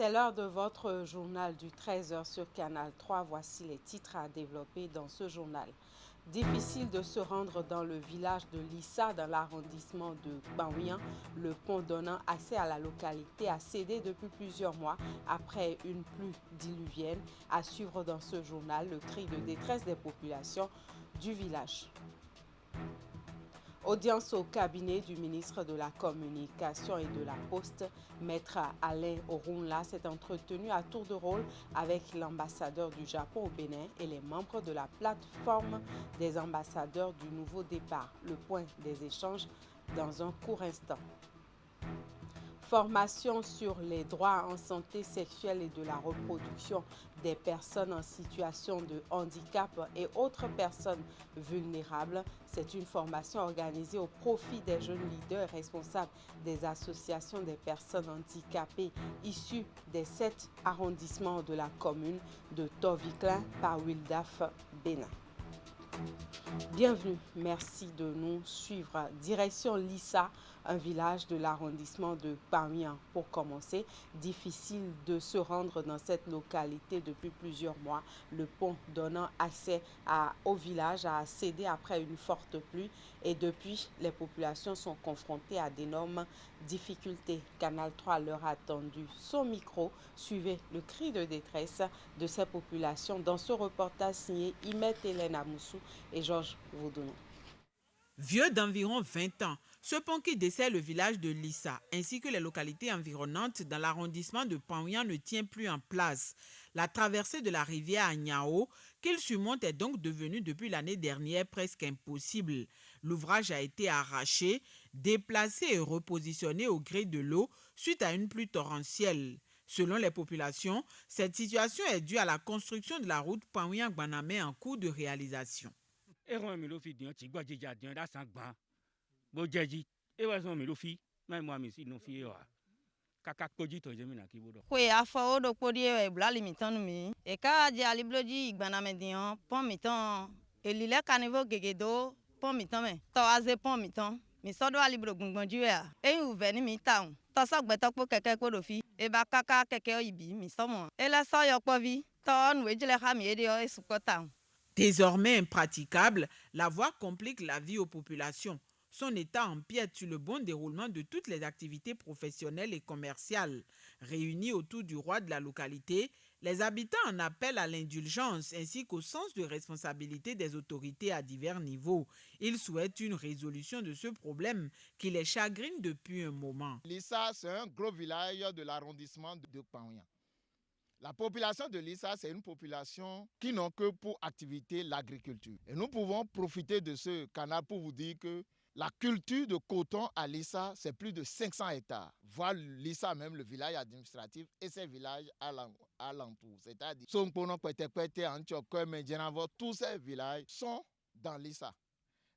C'est l'heure de votre journal du 13h sur Canal 3. Voici les titres à développer dans ce journal. Difficile de se rendre dans le village de Lissa, dans l'arrondissement de Banwian. Le pont donnant accès à la localité a cédé depuis plusieurs mois après une pluie diluvienne. À suivre dans ce journal le cri de détresse des populations du village. Audience au cabinet du ministre de la Communication et de la Poste, Maître Alain Orunla, s'est entretenu à tour de rôle avec l'ambassadeur du Japon au Bénin et les membres de la plateforme des ambassadeurs du nouveau départ. Le point des échanges dans un court instant. Formation sur les droits en santé sexuelle et de la reproduction des personnes en situation de handicap et autres personnes vulnérables. C'est une formation organisée au profit des jeunes leaders responsables des associations des personnes handicapées issues des 7 arrondissements de la commune de Toviklan par Wildaf Bénin. Bienvenue, merci de nous suivre. Direction Lissa, un village de l'arrondissement de Banwian. Pour commencer, difficile de se rendre dans cette localité depuis plusieurs mois. Le pont donnant accès au village a cédé après une forte pluie et depuis, les populations sont confrontées à d'énormes difficultés. Canal 3 leur a tendu son micro. Suivez le cri de détresse de ces populations dans ce reportage signé Imet Hélène Amoussou et Georges Vaudounon. Vieux d'environ 20 ans, ce pont qui dessert le village de Lissa ainsi que les localités environnantes dans l'arrondissement de Banwian ne tient plus en place. La traversée de la rivière Agnao qu'il surmonte est donc devenue depuis l'année dernière presque impossible. L'ouvrage a été arraché, déplacé et repositionné au gré de l'eau suite à une pluie torrentielle. Selon les populations, cette situation est due à la construction de la route Banwian-Gbanamé en cours de réalisation. Kwe afọ odo kpodi e blali miton mi e ka je alibloji igbana median pon miton elile kanivo gegedo pon miton me to aze pon miton mi sodo alibro gbongbonju a eyin uve ni mi taun to so gbe to po keke kodo fi e ba kaka keke oyibi mi somo ele so yo povi to nu ejile ha mi ede o esuko taun. Désormais impraticable, la voie complique la vie aux populations. Son état empiète sur le bon déroulement de toutes les activités professionnelles et commerciales. Réunis autour du roi de la localité, les habitants en appellent à l'indulgence ainsi qu'au sens de responsabilité des autorités à divers niveaux. Ils souhaitent une résolution de ce problème qui les chagrine depuis un moment. Lissa, c'est un gros village de l'arrondissement de Banwian. La population de Lissa, c'est une population qui n'a que pour activité l'agriculture. Et nous pouvons profiter de ce canal pour vous dire que la culture de coton à Lissa, c'est plus de 500 hectares. Voilà Lissa même, le village administratif et ses villages alentours. C'est-à-dire, Sompono, Kwete, Antioque, Medjenavo, tous ces villages sont dans Lissa.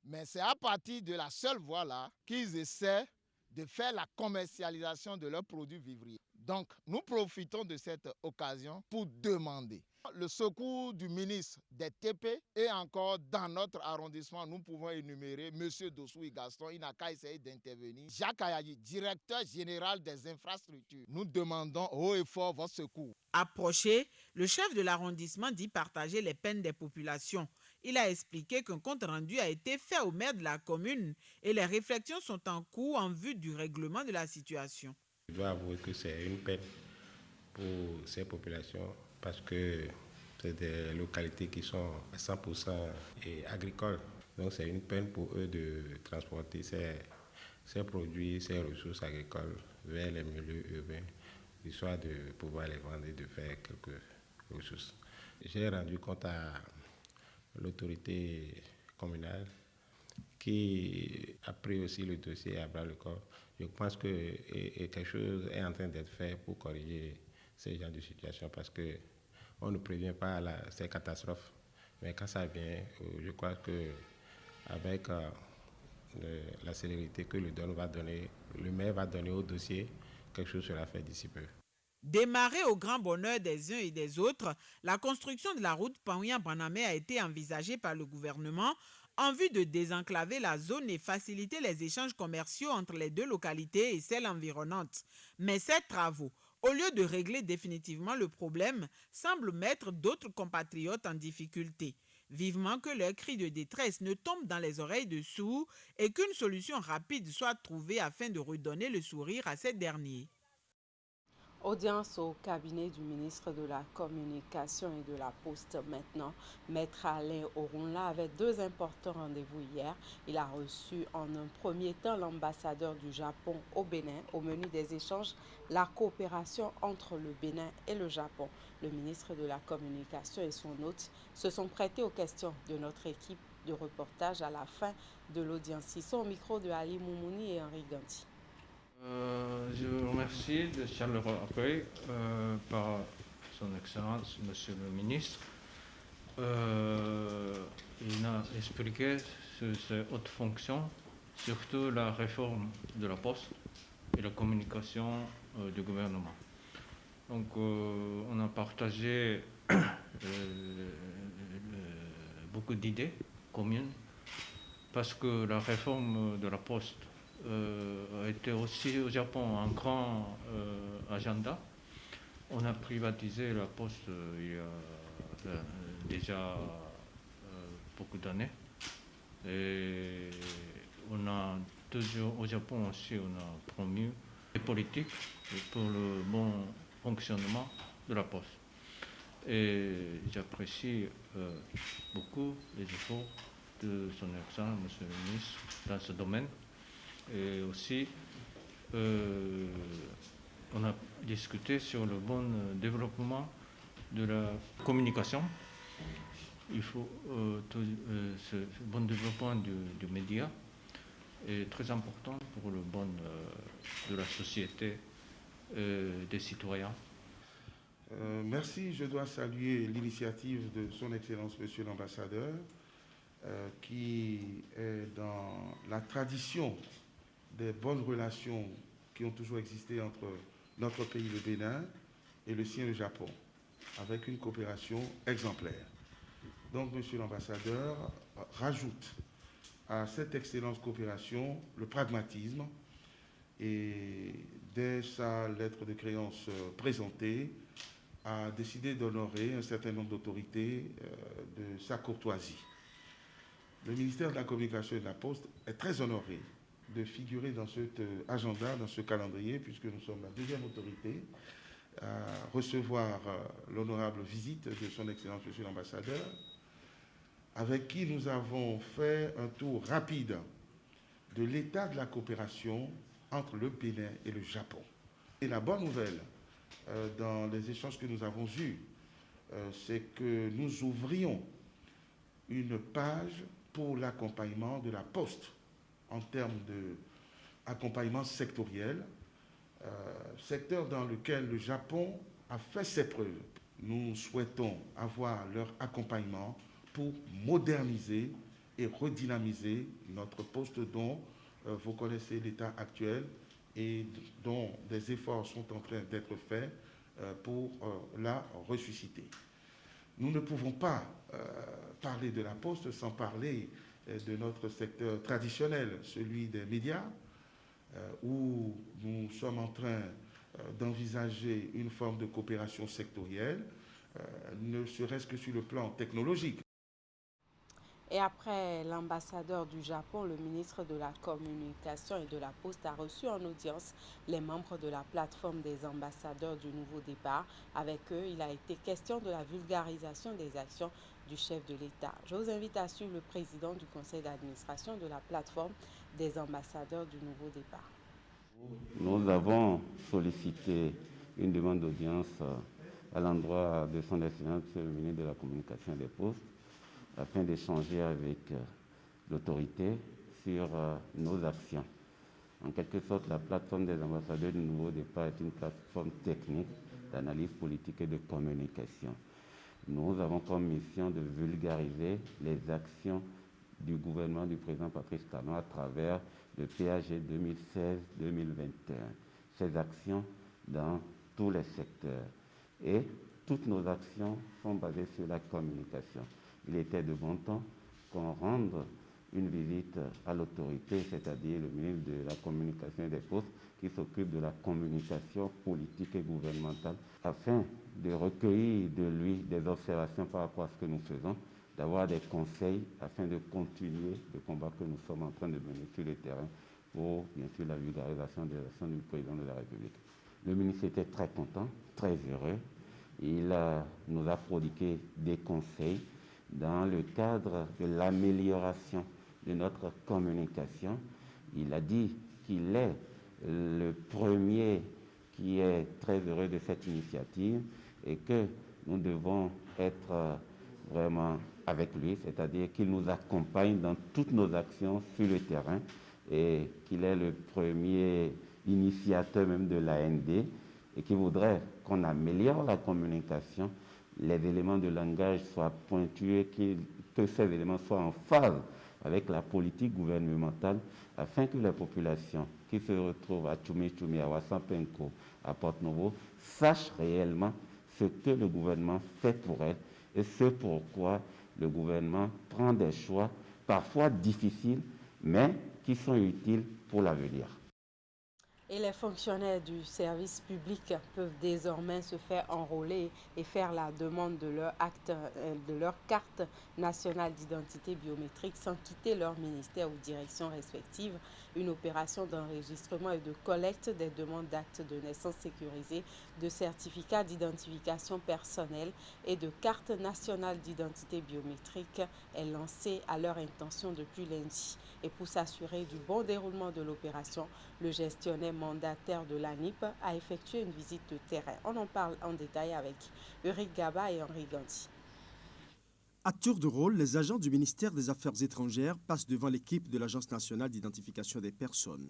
Mais c'est à partir de la seule voie-là qu'ils essaient de faire la commercialisation de leurs produits vivriers. Donc, nous profitons de cette occasion pour demander le secours du ministre des TP et encore dans notre arrondissement, nous pouvons énumérer M. Dossoui Gaston, il n'a qu'à essayer d'intervenir. Jacques Ayadi, directeur général des infrastructures. Nous demandons haut et fort votre secours. Approché, le chef de l'arrondissement dit partager les peines des populations. Il a expliqué qu'un compte rendu a été fait au maire de la commune et les réflexions sont en cours en vue du règlement de la situation. Je dois avouer que c'est une peine pour ces populations parce que c'est des localités qui sont à 100% agricoles. Donc c'est une peine pour eux de transporter ces produits, ces ressources agricoles vers les milieux urbains, histoire de pouvoir les vendre et de faire quelques ressources. J'ai rendu compte à l'autorité communale qui a pris aussi le dossier à bras le corps. Je pense que quelque chose est en train d'être fait pour corriger ces genres de situations parce qu'on ne prévient pas ces catastrophes. Mais quand ça vient, je crois qu'avec la célérité que le maire va donner au dossier, quelque chose sera fait d'ici peu. Démarrée au grand bonheur des uns et des autres, la construction de la route Banwian-Gbanamé a été envisagée par le gouvernement en vue de désenclaver la zone et faciliter les échanges commerciaux entre les deux localités et celles environnantes. Mais ces travaux au lieu de régler définitivement le problème, semblent mettre d'autres compatriotes en difficulté. Vivement que leurs cris de détresse ne tombent dans les oreilles de sourds et qu'une solution rapide soit trouvée afin de redonner le sourire à ces derniers. Audience au cabinet du ministre de la Communication et de la Poste maintenant. Maître Alain Orunla avait deux importants rendez-vous hier. Il a reçu en un premier temps l'ambassadeur du Japon au Bénin. Au menu des échanges, la coopération entre le Bénin et le Japon. Le ministre de la Communication et son hôte se sont prêtés aux questions de notre équipe de reportage à la fin de l'audience. Ils sont au micro de Ali Moumouni et Henri Ganti. Je vous remercie de chaleureux accueil par son Excellence, Monsieur le Ministre. Il a expliqué sur ses hautes fonctions, surtout la réforme de la Poste et la communication du gouvernement. Donc, on a partagé beaucoup d'idées communes parce que la réforme de la Poste a été aussi au Japon un grand agenda. On a privatisé la Poste il y a déjà beaucoup d'années. Et on a toujours, au Japon aussi, on a promu les politiques pour le bon fonctionnement de la Poste. Et j'apprécie beaucoup les efforts de son Excellence, Monsieur le Ministre, dans ce domaine. Et aussi, on a discuté sur le bon développement de la communication. Il faut ce bon développement du média est très important pour le bon de la société des citoyens. Merci, je dois saluer l'initiative de son Excellence Monsieur l'Ambassadeur qui est dans la tradition des bonnes relations qui ont toujours existé entre notre pays, le Bénin, et le sien, le Japon, avec une coopération exemplaire. Donc, Monsieur l'Ambassadeur rajoute à cette excellente coopération le pragmatisme et, dès sa lettre de créance présentée, a décidé d'honorer un certain nombre d'autorités de sa courtoisie. Le ministère de la Communication et de la Poste est très honoré de figurer dans cet agenda, dans ce calendrier, puisque nous sommes la deuxième autorité à recevoir l'honorable visite de son Excellence Monsieur l'Ambassadeur, avec qui nous avons fait un tour rapide de l'état de la coopération entre le Bénin et le Japon. Et la bonne nouvelle dans les échanges que nous avons eus, c'est que nous ouvrions une page pour l'accompagnement de la Poste en termes d'accompagnement sectoriel, secteur dans lequel le Japon a fait ses preuves. Nous souhaitons avoir leur accompagnement pour moderniser et redynamiser notre Poste dont vous connaissez l'état actuel et dont des efforts sont en train d'être faits pour la ressusciter. Nous ne pouvons pas parler de la Poste sans parler de notre secteur traditionnel, celui des médias, où nous sommes en train d'envisager une forme de coopération sectorielle, ne serait-ce que sur le plan technologique. Et après l'ambassadeur du Japon, le ministre de la Communication et de la Poste a reçu en audience les membres de la plateforme des ambassadeurs du Nouveau Départ. Avec eux, il a été question de la vulgarisation des actions du chef de l'État. Je vous invite à suivre le président du conseil d'administration de la plateforme des ambassadeurs du Nouveau Départ. Nous avons sollicité une demande d'audience à l'endroit de son Excellence, le ministre de la Communication et des Postes, afin d'échanger avec l'autorité sur nos actions. En quelque sorte, la plateforme des ambassadeurs du Nouveau Départ est une plateforme technique d'analyse politique et de communication. Nous avons comme mission de vulgariser les actions du gouvernement du président Patrice Talon à travers le PAG 2016-2021. Ces actions dans tous les secteurs. Et toutes nos actions sont basées sur la communication. Il était de bon temps qu'on rende une visite à l'autorité, c'est-à-dire le ministre de la Communication et des Postes, qui s'occupe de la communication politique et gouvernementale, afin de recueillir de lui des observations par rapport à ce que nous faisons, d'avoir des conseils afin de continuer le combat que nous sommes en train de mener sur le terrain pour, bien sûr, la vulgarisation des actions du président de la République. Le ministre était très content, très heureux. Il nous a prodigué des conseils dans le cadre de l'amélioration de notre communication. Il a dit qu'il est le premier qui est très heureux de cette initiative et que nous devons être vraiment avec lui, c'est-à-dire qu'il nous accompagne dans toutes nos actions sur le terrain et qu'il est le premier initiateur même de l'AND et qui voudrait qu'on améliore la communication, les éléments de langage soient pointus, que ces éléments soient en phase avec la politique gouvernementale afin que les populations qui se retrouvent à Tchoumi-Tchoumi, à Wassampenko, à Porte-Novo, sachent réellement ce que le gouvernement fait pour elles et ce pourquoi le gouvernement prend des choix parfois difficiles, mais qui sont utiles pour l'avenir. Et les fonctionnaires du service public peuvent désormais se faire enrôler et faire la demande de leur carte nationale d'identité biométrique sans quitter leur ministère ou direction respective. Une opération d'enregistrement et de collecte des demandes d'actes de naissance sécurisés, de certificats d'identification personnelle et de carte nationale d'identité biométrique est lancée à leur intention depuis lundi. Et pour s'assurer du bon déroulement de l'opération, le gestionnaire mandataire de l'ANIP a effectué une visite de terrain. On en parle en détail avec Eric Gaba et Henri Gandhi. À tour de rôle, les agents du ministère des Affaires étrangères passent devant l'équipe de l'Agence nationale d'identification des personnes.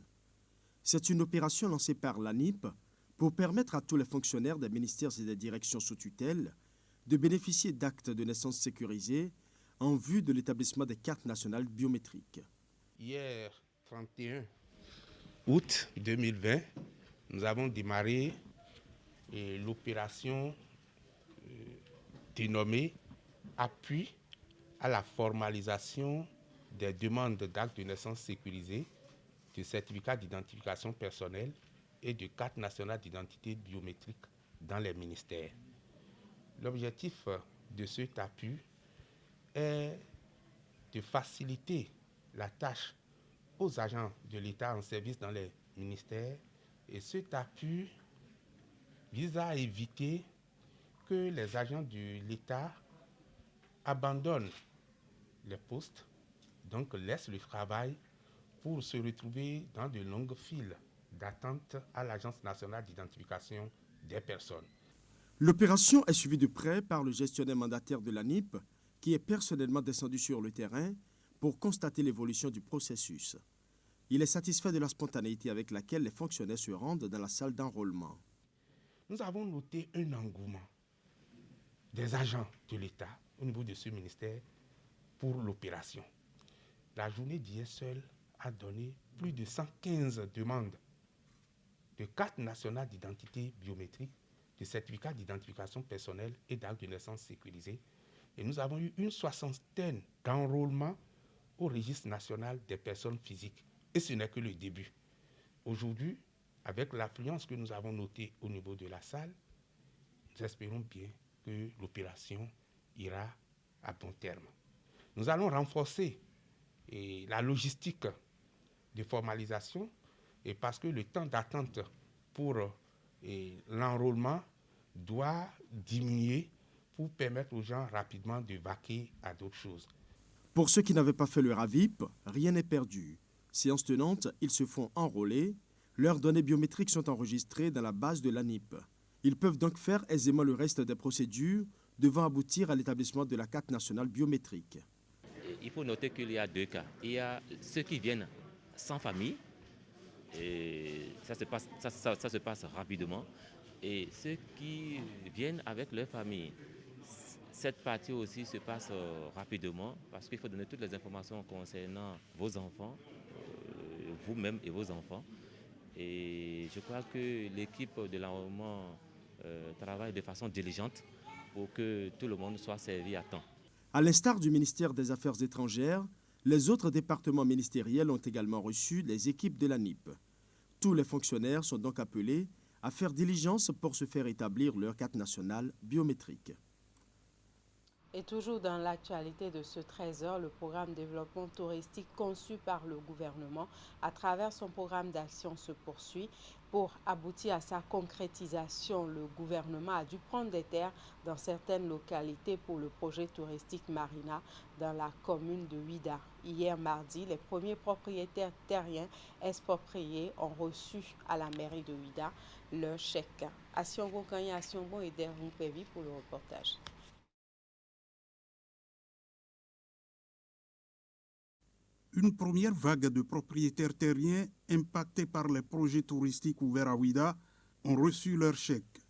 C'est une opération lancée par l'ANIP pour permettre à tous les fonctionnaires des ministères et des directions sous tutelle de bénéficier d'actes de naissance sécurisés en vue de l'établissement des cartes nationales biométriques. Hier, 31 août 2020, nous avons démarré l'opération dénommée Appui à la formalisation des demandes d'actes de naissance sécurisés, de certificats d'identification personnelle et de cartes nationales d'identité biométrique dans les ministères. L'objectif de cet appui est de faciliter la tâche aux agents de l'État en service dans les ministères et cet appui vise à éviter que les agents de l'État abandonnent les postes, donc laissent le travail pour se retrouver dans de longues files d'attente à l'Agence nationale d'identification des personnes. L'opération est suivie de près par le gestionnaire mandataire de l'ANIP qui est personnellement descendu sur le terrain pour constater l'évolution du processus. Il est satisfait de la spontanéité avec laquelle les fonctionnaires se rendent dans la salle d'enrôlement. Nous avons noté un engouement des agents de l'État au niveau de ce ministère pour l'opération. La journée d'hier seule a donné plus de 115 demandes de cartes nationales d'identité biométrique, de certificats d'identification personnelle et d'actes de naissance sécurisés. Et nous avons eu une soixantaine d'enrôlements au registre national des personnes physiques. Et ce n'est que le début. Aujourd'hui, avec l'affluence que nous avons notée au niveau de la salle, nous espérons bien que l'opération ira à bon terme. Nous allons renforcer la logistique de formalisation et parce que le temps d'attente pour l'enrôlement doit diminuer pour permettre aux gens rapidement de vaquer à d'autres choses. Pour ceux qui n'avaient pas fait leur AVIP, rien n'est perdu. Séance tenante, ils se font enrôler. Leurs données biométriques sont enregistrées dans la base de l'ANIP. Ils peuvent donc faire aisément le reste des procédures devant aboutir à l'établissement de la carte nationale biométrique. Il faut noter qu'il y a deux cas. Il y a ceux qui viennent sans famille, et ça se passe rapidement, et ceux qui viennent avec leur famille. Cette partie aussi se passe rapidement parce qu'il faut donner toutes les informations concernant vos enfants, vous-même et vos enfants. Et je crois que l'équipe de l'enrôlement travaille de façon diligente pour que tout le monde soit servi à temps. À l'instar du ministère des Affaires étrangères, Les autres départements ministériels ont également reçu les équipes de la NIP. Tous les fonctionnaires sont donc appelés à faire diligence pour se faire établir leur carte nationale biométrique. Et toujours dans l'actualité de ce 13h, le programme développement touristique conçu par le gouvernement à travers son programme d'action se poursuit. Pour aboutir à sa concrétisation, le gouvernement a dû prendre des terres dans certaines localités pour le projet touristique Marina dans la commune de Ouida. Hier mardi, les premiers propriétaires terriens expropriés ont reçu à la mairie de Ouida leur chèque. Asiongo Kanya Asiongo et Dervon Pévi pour le reportage. Une première vague de propriétaires terriens impactés par les projets touristiques ouverts à Ouida ont reçu leur chèque.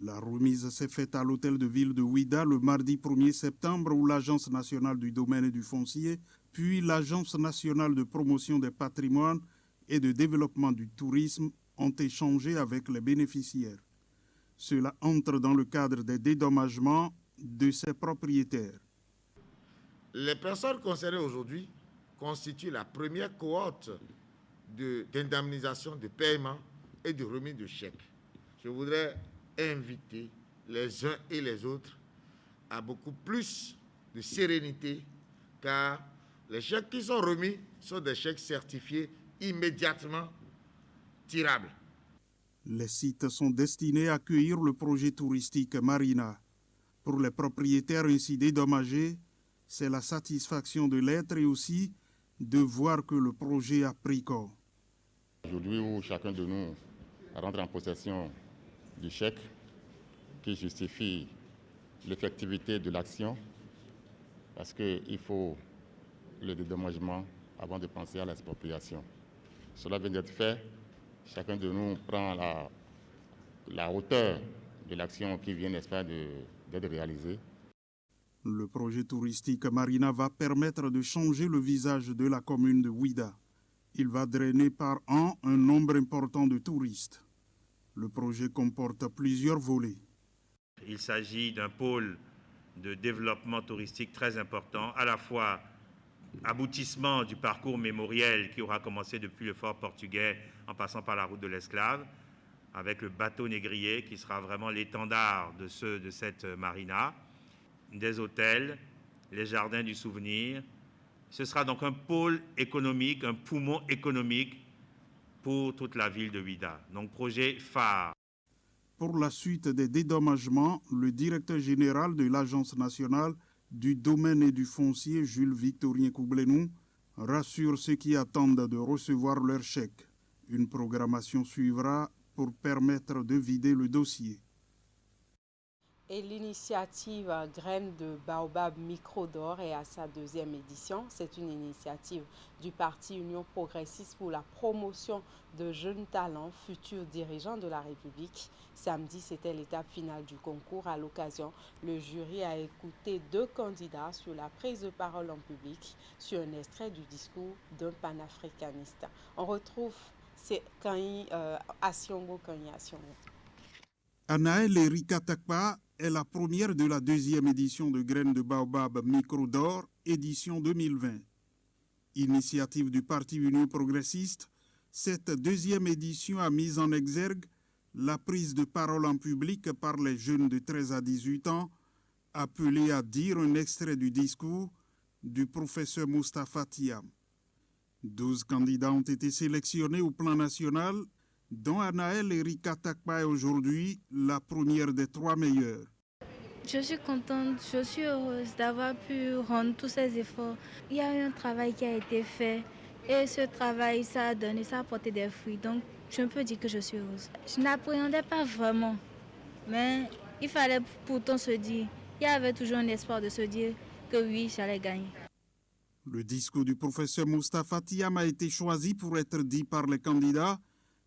La remise s'est faite à l'hôtel de ville de Ouida le mardi 1er septembre où l'Agence nationale du domaine et du foncier, puis l'Agence nationale de promotion des patrimoines et de développement du tourisme ont échangé avec les bénéficiaires. Cela entre dans le cadre des dédommagements de ces propriétaires. Les personnes concernées aujourd'hui constitue la première cohorte d'indemnisation, de paiement et de remise de chèques. Je voudrais inviter les uns et les autres à beaucoup plus de sérénité, car les chèques qui sont remis sont des chèques certifiés immédiatement tirables. Les sites sont destinés à accueillir le projet touristique Marina. Pour les propriétaires ainsi dédommagés, c'est la satisfaction de l'être et aussi de voir que le projet a pris corps. Aujourd'hui où chacun de nous rentre en possession du chèque qui justifie l'effectivité de l'action, parce qu'il faut le dédommagement avant de penser à l'expropriation. Cela vient d'être fait, chacun de nous prend la hauteur de l'action qui vient, n'est-ce pas, d'être réalisée. Le projet touristique Marina va permettre de changer le visage de la commune de Ouida. Il va drainer par an un nombre important de touristes. Le projet comporte plusieurs volets. Il s'agit d'un pôle de développement touristique très important, à la fois aboutissement du parcours mémoriel qui aura commencé depuis le fort portugais en passant par la route de l'Esclave, avec le bateau négrier qui sera vraiment l'étendard de cette marina, des hôtels, les jardins du souvenir. Ce sera donc un pôle économique, un poumon économique pour toute la ville de Ouida. Donc projet phare. Pour la suite des dédommagements, le directeur général de l'Agence nationale du domaine et du foncier, Jules Victorien Koublenou, rassure ceux qui attendent de recevoir leur chèque. Une programmation suivra pour permettre de vider le dossier. Et l'initiative Graines de Baobab Micro d'Or est à sa deuxième édition. C'est une initiative du Parti Union progressiste pour la promotion de jeunes talents, futurs dirigeants de la République. Samedi, c'était l'étape finale du concours. À l'occasion, le jury a écouté 2 candidats sur la prise de parole en public sur un extrait du discours d'un panafricaniste. On retrouve Asiongo Kanya Asiongo. Anaël Erika Takpa est la première de la deuxième édition de Graines de Baobab Micro d'Or, édition 2020. Initiative du Parti Union progressiste, cette deuxième édition a mis en exergue la prise de parole en public par les jeunes de 13 à 18 ans, appelés à dire un extrait du discours du professeur Moustapha Thiam. 12 candidats ont été sélectionnés au plan national, dont Anaël Erika Takpa est aujourd'hui la première des 3 meilleures. Je suis contente, je suis heureuse d'avoir pu rendre tous ces efforts. Il y a eu un travail qui a été fait et ce travail, ça a apporté des fruits. Donc, je peux dire que je suis heureuse. Je n'appréhendais pas vraiment, mais il fallait pourtant se dire, il y avait toujours un espoir de se dire que oui, j'allais gagner. Le discours du professeur Moustapha Thiam a été choisi pour être dit par les candidats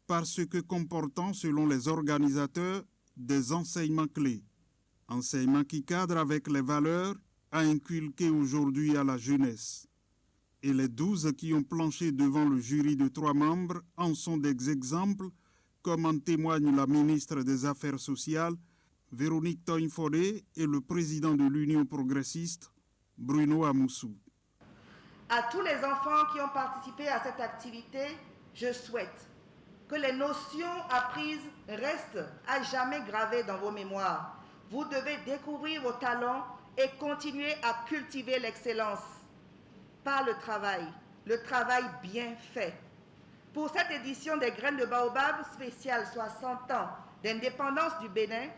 parce que comportant, selon les organisateurs, des enseignements clés. Enseignements qui cadrent avec les valeurs à inculquer aujourd'hui à la jeunesse. Et les 12 qui ont planché devant le jury de 3 membres en sont des exemples, comme en témoigne la ministre des Affaires sociales, Véronique Toinfodé, et le président de l'Union progressiste, Bruno Amoussou. À tous les enfants qui ont participé à cette activité, je souhaite que les notions apprises restent à jamais gravées dans vos mémoires. Vous devez découvrir vos talents et continuer à cultiver l'excellence par le travail bien fait. Pour cette édition des Graines de Baobab spéciale 60 ans d'indépendance du Bénin,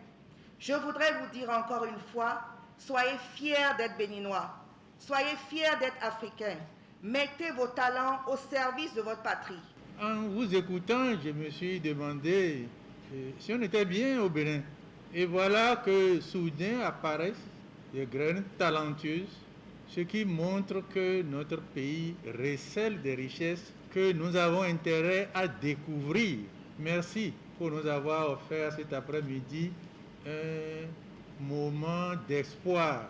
je voudrais vous dire encore une fois, soyez fiers d'être béninois, soyez fiers d'être africains, mettez vos talents au service de votre patrie. En vous écoutant, je me suis demandé si on était bien au Bénin. Et voilà que soudain apparaissent des graines talentueuses, ce qui montre que notre pays recèle des richesses que nous avons intérêt à découvrir. Merci pour nous avoir offert cet après-midi un moment d'espoir.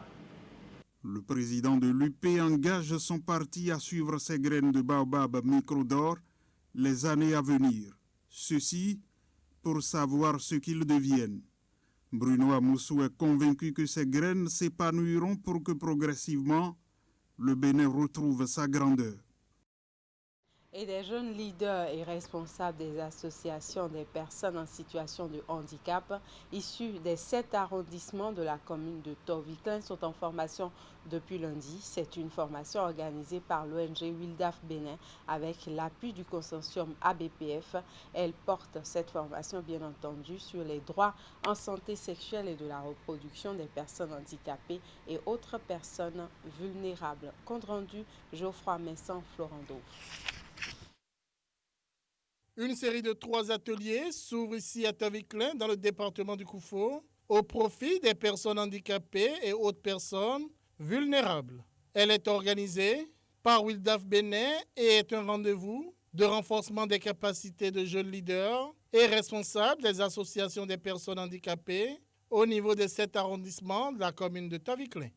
Le président de l'UP engage son parti à suivre ces graines de baobab micro d'or les années à venir. Ceci pour savoir ce qu'ils deviennent. Bruno Amoussou est convaincu que ces graines s'épanouiront pour que progressivement le Bénin retrouve sa grandeur. Et des jeunes leaders et responsables des associations des personnes en situation de handicap issus des 7 arrondissements de la commune de Toviklen sont en formation depuis lundi. C'est une formation organisée par l'ONG Wildaf Bénin avec l'appui du consortium ABPF. Elle porte cette formation bien entendu sur les droits en santé sexuelle et de la reproduction des personnes handicapées et autres personnes vulnérables. Compte rendu, Geoffroy Messan, Florando. Une série de 3 ateliers s'ouvre ici à Toviklen, dans le département du Koufo, au profit des personnes handicapées et autres personnes vulnérables. Elle est organisée par Wildaf Bénin et est un rendez-vous de renforcement des capacités de jeunes leaders et responsables des associations des personnes handicapées au niveau des 7 arrondissements de la commune de Toviklen.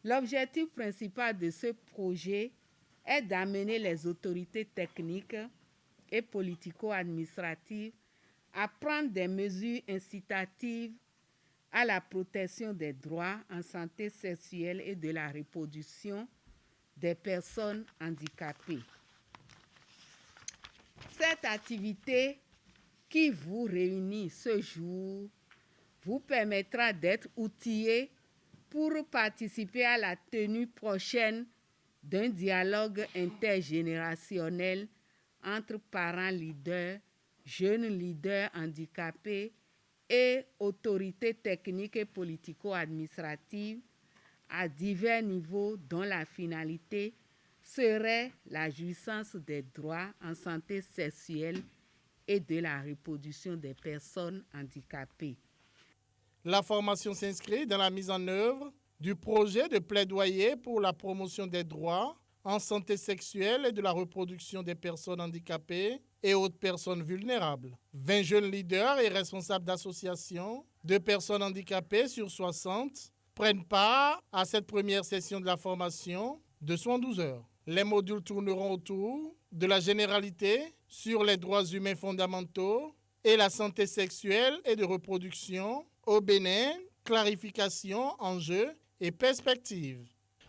L'objectif principal de ce projet est d'amener les autorités techniques et politico-administratives à prendre des mesures incitatives à la protection des droits en santé sexuelle et de la reproduction des personnes handicapées. Cette activité qui vous réunit ce jour vous permettra d'être outillés pour participer à la tenue prochaine d'un dialogue intergénérationnel entre parents leaders, jeunes leaders handicapés et autorités techniques et politico-administratives à divers niveaux dont la finalité serait la jouissance des droits en santé sexuelle et de la reproduction des personnes handicapées. La formation s'inscrit dans la mise en œuvre du projet de plaidoyer pour la promotion des droits en santé sexuelle et de la reproduction des personnes handicapées et autres personnes vulnérables. 20 jeunes leaders et responsables d'associations de personnes handicapées sur 60 prennent part à cette première session de la formation de 112 heures. Les modules tourneront autour de la généralité sur les droits humains fondamentaux et la santé sexuelle et de reproduction au Bénin, clarification, enjeux et perspectives.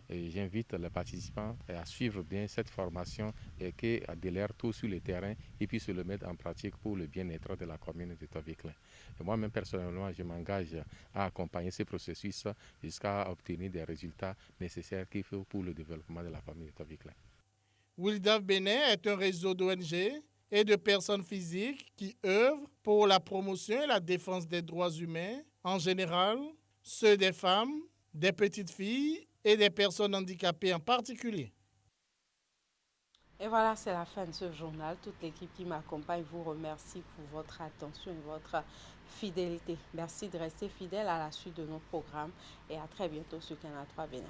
Et j'invite les participants à suivre bien cette formation et qu'ils adhèrent tout sur le terrain et puis se le mettre en pratique pour le bien-être de la commune de Toviklen. Moi-même, personnellement, je m'engage à accompagner ce processus jusqu'à obtenir des résultats nécessaires qu'il faut pour le développement de la commune de Toviklen. Wildaf Bénin est un réseau d'ONG et de personnes physiques qui œuvrent pour la promotion et la défense des droits humains en général, ceux des femmes, des petites filles et des personnes handicapées en particulier. Et voilà, c'est la fin de ce journal. Toute l'équipe qui m'accompagne vous remercie pour votre attention et votre fidélité. Merci de rester fidèle à la suite de nos programmes et à très bientôt sur Canal 3 Bénin.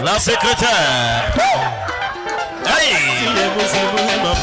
La secrétaire. Hey!